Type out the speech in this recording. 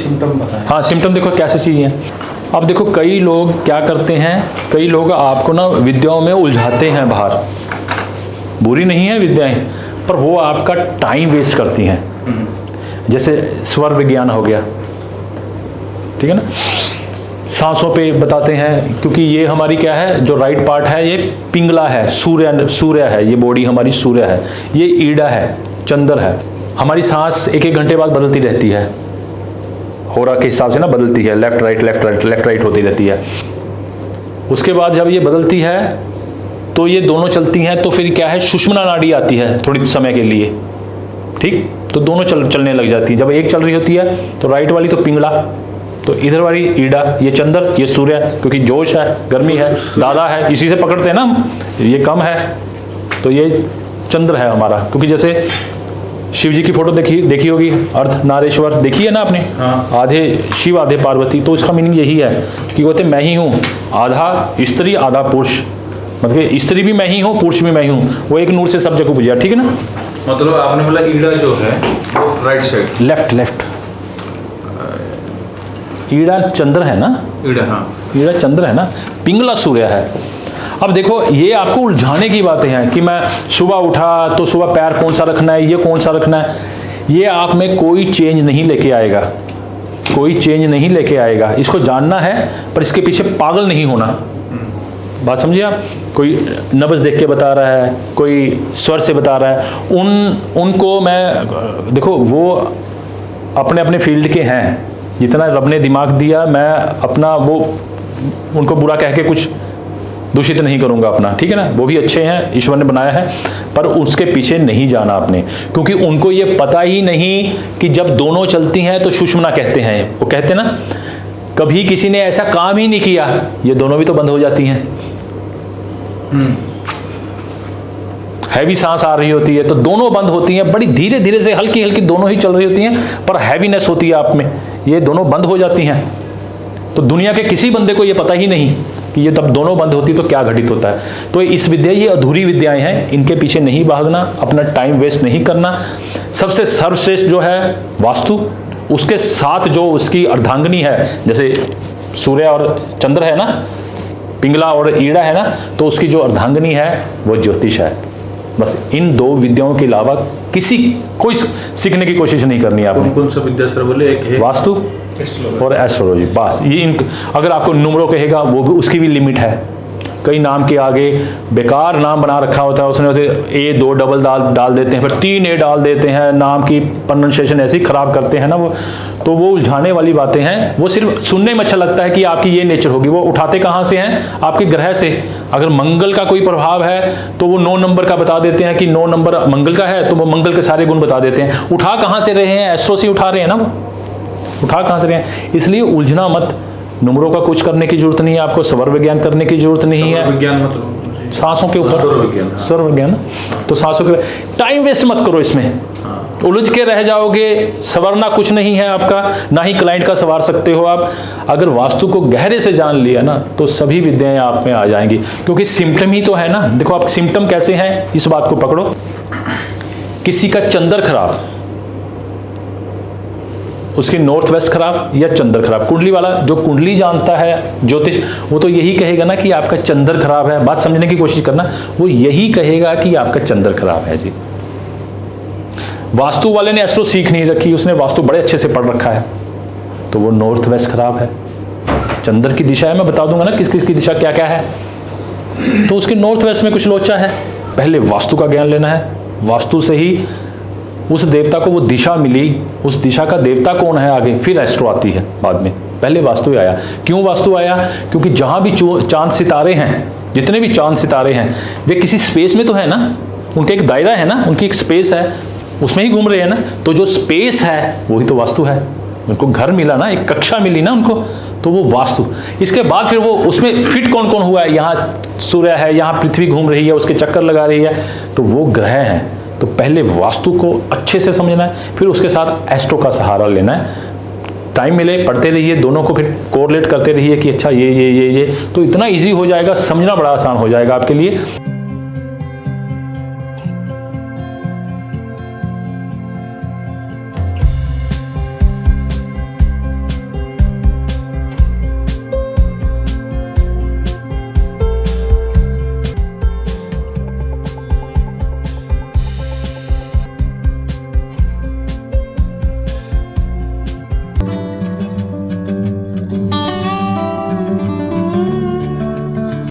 Symptom बताएं। हाँ, symptom देखो कैसे चीज़ें हैं। अब देखो कई लोग क्या करते हैं, कई लोग आपको ना विद्याओं में उलझाते हैं बाहर। बुरी नहीं है विद्याएं, पर वो आपका टाइम वेस्ट करती हैं। जैसे स्वर विज्ञान हो गया, ठीक है ना, सांसों पे बताते हैं, क्योंकि ये हमारी क्या है, जो राइट पार्ट है ये पिंगला है, सूर्य है, ये बॉडी हमारी सूर्य है, ये ईड़ा है, चंद्र है। हमारी सांस एक एक घंटे बाद बदलती रहती है, होरा के हिसाब से ना बदलती है, लेफ्ट राइट होती रहती है। उसके बाद जब ये बदलती है तो ये दोनों चलती हैं, तो फिर क्या है, सुषुम्ना नाड़ी आती है थोड़ी समय के लिए, ठीक, तो दोनों चलने लग जाती है। जब एक चल रही होती है तो राइट वाली तो पिंगला, तो इधर वाली ईड़ा, ये चंद्र, ये सूर्य, क्योंकि जोश है, गर्मी है, दादा है, इसी से पकड़ते हैं ना हम, ये कम है तो ये चंद्र है हमारा। क्योंकि जैसे शिव जी की फोटो देखी होगी, अर्धनारीश्वर देखी है ना आपने, हाँ। आधे शिव आधे पार्वती, तो इसका मीनिंग यही है कि कहते मैं ही हूँ, आधा स्त्री आधा पुरुष, मतलब स्त्री भी मैं ही हूँ, पुरुष भी मैं ही हूँ, वो एक नूर से सब जगह बुझा, ठीक है ना। मतलब आपने बोला ईड़ा जो है वो राइट साइड, लेफ्ट ईड़ा चंद्र है ना, ईड़ा, हाँ ईड़ा चंद्र है ना, पिंगला सूर्य है। अब देखो ये आपको उलझाने की बातें हैं कि मैं सुबह उठा तो सुबह पैर कौन सा रखना है, ये कौन सा रखना है, ये आप में कोई चेंज नहीं लेके आएगा, कोई चेंज नहीं लेके आएगा। इसको जानना है पर इसके पीछे पागल नहीं होना। बात समझिए आप, कोई नब्ज देख के बता रहा है, कोई स्वर से बता रहा है, उनको मैं देखो वो अपने अपने फील्ड के हैं, जितना रब ने दिमाग दिया मैं अपना वो उनको बुरा कह के कुछ दूषित नहीं करूंगा अपना, ठीक है ना, वो भी अच्छे हैं, ईश्वर ने बनाया है, पर उसके पीछे नहीं जाना आपने, क्योंकि उनको ये पता ही नहीं कि जब दोनों चलती हैं तो सुषुम्ना कहते हैं, वो कहते हैं ना, कभी किसी ने ऐसा काम ही नहीं किया, ये दोनों भी तो बंद हो जाती हैं। हैवी सांस आ रही होती है तो दोनों बंद होती हैं, बड़ी धीरे धीरे से हल्की हल्की दोनों ही चल रही होती हैं, पर हैवीनेस होती है आप में, ये दोनों बंद हो जाती हैं। तो दुनिया के किसी बंदे को ये पता ही नहीं कि ये तब दोनों बंद होती तो क्या घटित होता है। तो इस विद्या, ये अधूरी विद्याएं हैं, इनके पीछे नहीं भागना, अपना टाइम वेस्ट नहीं करना। सबसे सर्वश्रेष्ठ जो है वास्तु, उसके साथ जो उसकी अर्धांगिनी है, जैसे सूर्य और चंद्र है ना, पिंगला और ईड़ा है ना, तो उसकी जो अर्धांगिनी है वो ज्योतिष है। बस इन दो विद्याओं के अलावा कोई सीखने की कोशिश नहीं करनी है आपने। कौन सा विद्या सर बोले? एक है वास्तु और एस्ट्रोलॉजी, बस ये अगर आपको नुमरो कहेगा वो भी, उसकी भी लिमिट है। कई नाम के आगे बेकार नाम बना रखा होता है उसने, ए 2 डबल डाल देते हैं, फिर 3 ए डाल देते हैं, नाम की प्रोनाउंसिएशन ऐसी खराब करते हैं ना वो, तो वो उलझाने वाली बातें हैं। वो सिर्फ सुनने में अच्छा लगता है कि आपकी ये नेचर होगी, वो उठाते कहाँ से हैं, आपके ग्रह से। अगर मंगल का कोई प्रभाव है तो वो 9 नंबर का बता देते हैं कि 9 नंबर मंगल का है, तो वो मंगल के सारे गुण बता देते हैं। उठा कहाँ से रहे हैं, एस्ट्रो से उठा रहे हैं ना, वो उठा कहाँ से रहे हैं। इसलिए उलझना मत, नुमरों का कुछ करने की जरूरत नहीं है आपको, स्वर विज्ञान करने की जरूरत नहीं है। विज्ञान मतलब सांसों के ऊपर स्वर विज्ञान, तो सांसों के टाइम वेस्ट मत करो इसमें, उलझ के रह जाओगे। संवरना कुछ नहीं है आपका, ना ही क्लाइंट का संवार सकते हो आप। अगर वास्तु को गहरे से जान लिया ना तो सभी विद्याएं आप में आ जाएंगी, क्योंकि सिम्टम ही तो है ना। देखो आप सिम्टम कैसे हैं, इस बात को पकड़ो। किसी का चंद्र खराब, उसकी नॉर्थ वेस्ट खराब या चंद्र खराब, कुंडली वाला जो कुंडली जानता है ज्योतिष, वो तो यही कहेगा ना कि आपका चंद्र खराब है। बात समझने की कोशिश करना, वो यही कहेगा कि आपका चंद्र खराब है जी। वास्तु वाले ने एस्ट्रो सीख नहीं रखी, उसने वास्तु बड़े अच्छे से पढ़ रखा है, तो वो नॉर्थ वेस्ट खराब है। चंद्र की दिशा है, मैं बता दूंगा ना किस किस की दिशा क्या क्या है, तो उसके नॉर्थ वेस्ट में कुछ लोचा है। पहले वास्तु का ज्ञान लेना है, वास्तु से ही उस देवता को वो दिशा मिली, उस दिशा का देवता कौन है आगे, फिर एस्ट्रो आती है बाद में। पहले वास्तु आया। क्यों वास्तु आया? क्योंकि जहां भी चांद सितारे हैं, जितने भी चांद सितारे हैं, वे किसी स्पेस में तो है ना, उनका एक दायरा है ना, उनकी एक स्पेस है, उसमें ही घूम रहे हैं ना। तो जो स्पेस है वही तो वास्तु है। उनको घर मिला ना, एक कक्षा मिली ना उनको, तो वो वास्तु। इसके बाद फिर वो उसमें फिट कौन कौन हुआ है, यहाँ सूर्य है, यहाँ पृथ्वी घूम रही है, उसके चक्कर लगा रही है, तो वो ग्रह हैं। तो पहले वास्तु को अच्छे से समझना है, फिर उसके साथ एस्ट्रो का सहारा लेना है। टाइम मिले पढ़ते रहिए, दोनों को फिर कोरिलेट करते रहिए कि अच्छा ये, तो इतना इजी हो जाएगा, समझना बड़ा आसान हो जाएगा आपके लिए।